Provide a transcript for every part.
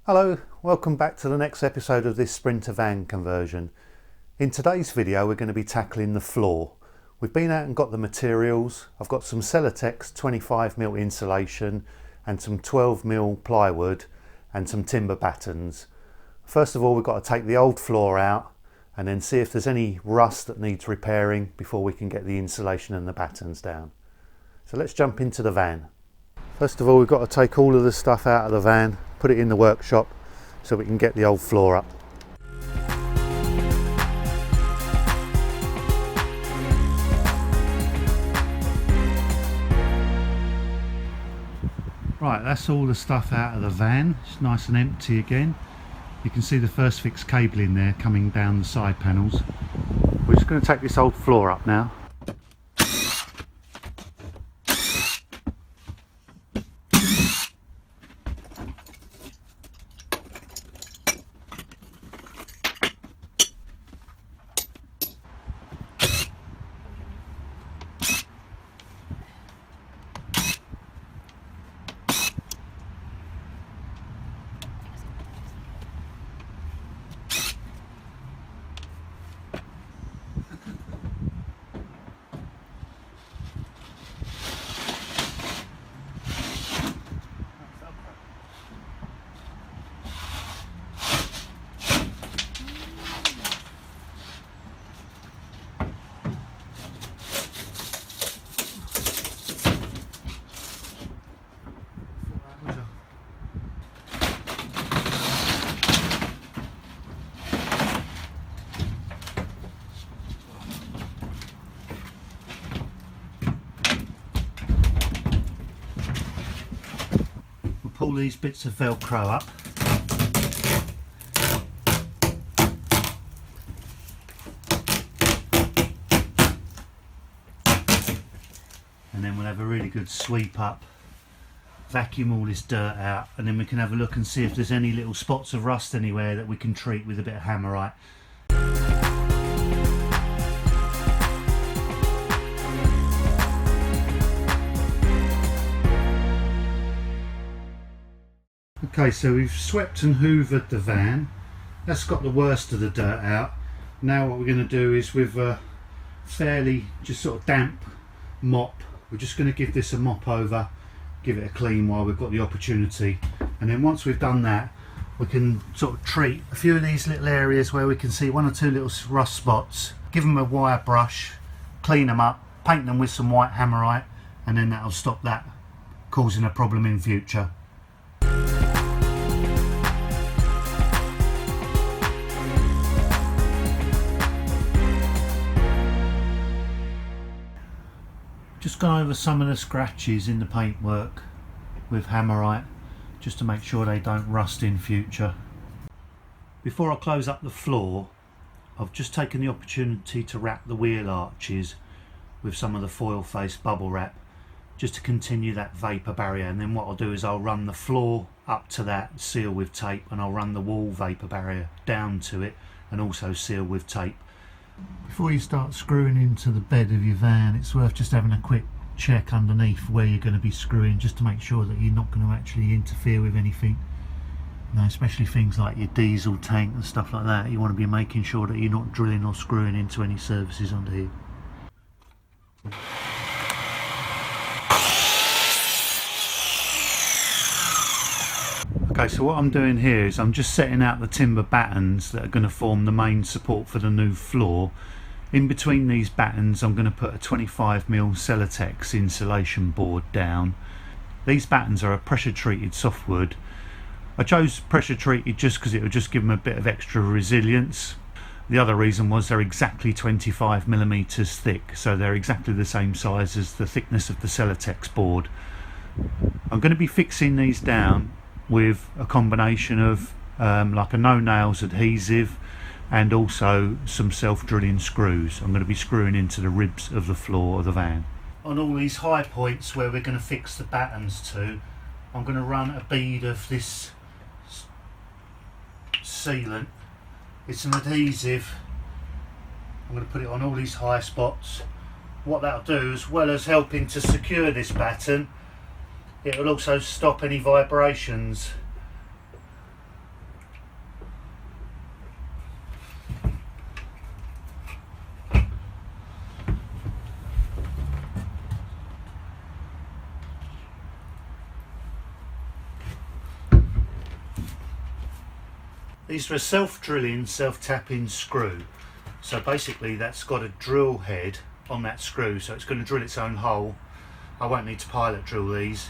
Hello, welcome back to the next episode of this Sprinter van conversion. In today's video we're going to be tackling the floor. We've been out and got the materials. I've got some Celotex 25mm insulation and some 12mm plywood and some timber battens. First of all, we've got to take the old floor out and then see if there's any rust that needs repairing before we can get the insulation and the battens down. So let's jump into the van. First of all, we've got to take all of the stuff out of the van, put it in the workshop so we can get the old floor up. Right, that's all the stuff out of the van. It's nice and empty again. You can see the first fix cabling there coming down the side panels. We're just going to take this old floor up now. Pull these bits of Velcro up. And then we'll have a really good sweep up, vacuum all this dirt out, and then we can have a look and see if there's any little spots of rust anywhere that we can treat with a bit of hammerite. Okay, so we've swept and hoovered the van. That's got the worst of the dirt out. Now what we're going to do is with a fairly just sort of damp mop, we're just going to give this a mop over, give it a clean while we've got the opportunity. And then once we've done that, we can sort of treat a few of these little areas where we can see one or two little rust spots, give them a wire brush, clean them up, paint them with some white hammerite, and then that'll stop that causing a problem in future. Just gone over some of the scratches in the paintwork with hammerite just to make sure they don't rust in future. Before I close up the floor, I've just taken the opportunity to wrap the wheel arches with some of the foil face bubble wrap just to continue that vapour barrier, and then what I'll do is I'll run the floor up to that, seal with tape, and I'll run the wall vapour barrier down to it and also seal with tape. Before you start screwing into the bed of your van, it's worth just having a quick check underneath where you're going to be screwing, just to make sure that you're not going to actually interfere with anything. You know, especially things like your diesel tank and stuff like that. You want to be making sure that you're not drilling or screwing into any surfaces under here. Okay, so what I'm doing here is I'm just setting out the timber battens that are going to form the main support for the new floor. In between these battens I'm going to put a 25mm Celotex insulation board down. These battens are a pressure treated softwood. I chose pressure treated just because it would just give them a bit of extra resilience. The other reason was they're exactly 25mm thick, so they're exactly the same size as the thickness of the Celotex board. I'm going to be fixing these down with a combination of like a no nails adhesive and also some self-drilling screws. I'm going to be screwing into the ribs of the floor of the van. On all these high points where we're going to fix the battens to, I'm going to run a bead of this sealant. It's an adhesive. I'm going to put it on all these high spots. What that'll do, as well as helping to secure this batten, it will also stop any vibrations These are a self-drilling, self-tapping screw. So basically that's got a drill head on that screw, so it's going to drill its own hole. I won't need to pilot drill these.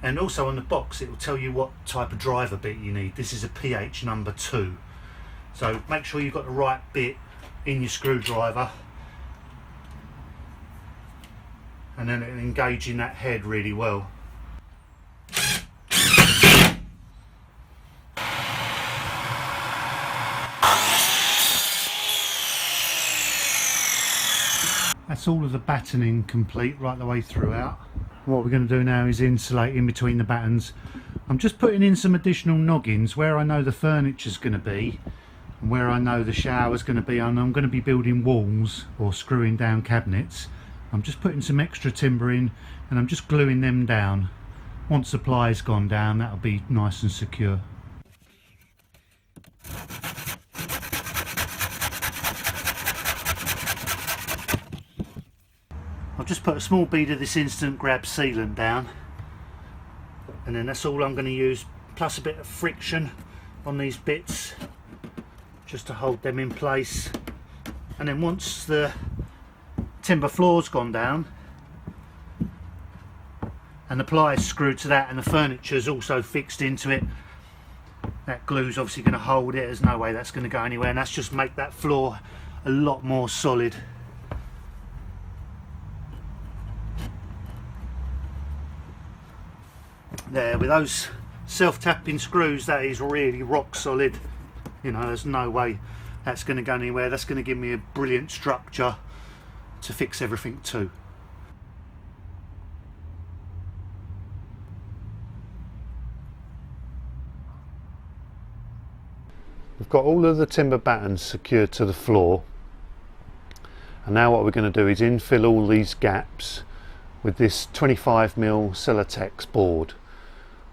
And also on the box it will tell you what type of driver bit you need. This is a pH number 2. So make sure you've got the right bit in your screwdriver, and then it'll engage in that head really well. That's all of the battening complete right the way throughout. What we're going to do now is insulate in between the battens. I'm just putting in some additional noggins where I know the furniture's going to be and where I know the shower's going to be, and I'm going to be building walls or screwing down cabinets. I'm just putting some extra timber in and I'm just gluing them down. Once the ply's gone down, that'll be nice and secure. I've just put a small bead of this instant grab sealant down, and then that's all I'm going to use, plus a bit of friction on these bits just to hold them in place. And then once the timber floor's gone down and the ply is screwed to that and the furniture's also fixed into it, that glue's obviously going to hold it. There's no way that's going to go anywhere, and that's just make that floor a lot more solid. There, with those self-tapping screws, that is really rock solid. You know, there's no way that's going to go anywhere. That's going to give me a brilliant structure to fix everything to. We've got all of the timber battens secured to the floor, and now what we're going to do is infill all these gaps with this 25mm Celotex board.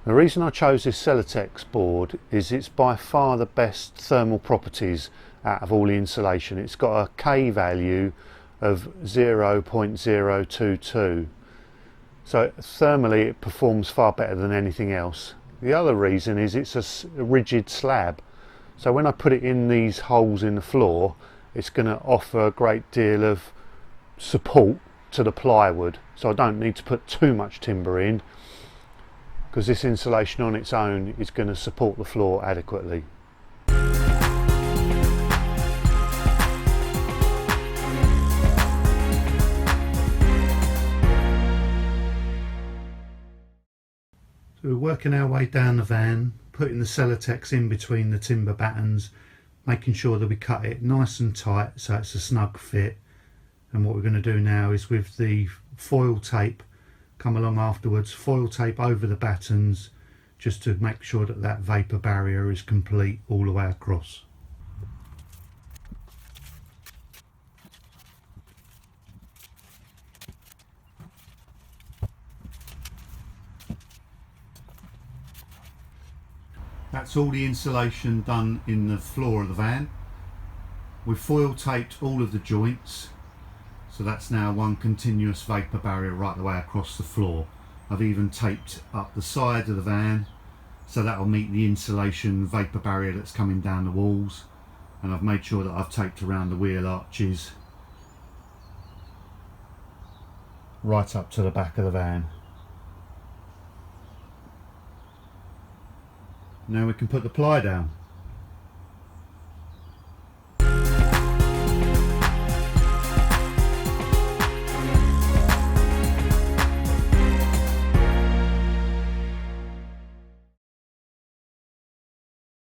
The reason I chose this Celotex board is it's by far the best thermal properties out of all the insulation. It's got a K value of 0.022, so thermally it performs far better than anything else. The other reason is it's a rigid slab, so when I put it in these holes in the floor, it's going to offer a great deal of support to the plywood, so I don't need to put too much timber in, because this insulation on its own is going to support the floor adequately. So we're working our way down the van, putting the Celotex in between the timber battens, making sure that we cut it nice and tight so it's a snug fit. And what we're going to do now is, with the foil tape, come along afterwards, foil tape over the battens just to make sure that that vapour barrier is complete all the way across. That's all the insulation done in the floor of the van. We've foil taped all of the joints, so that's now one continuous vapour barrier right the way across the floor. I've even taped up the side of the van, so that will meet the insulation vapour barrier that's coming down the walls, and I've made sure that I've taped around the wheel arches right up to the back of the van. Now we can put the ply down.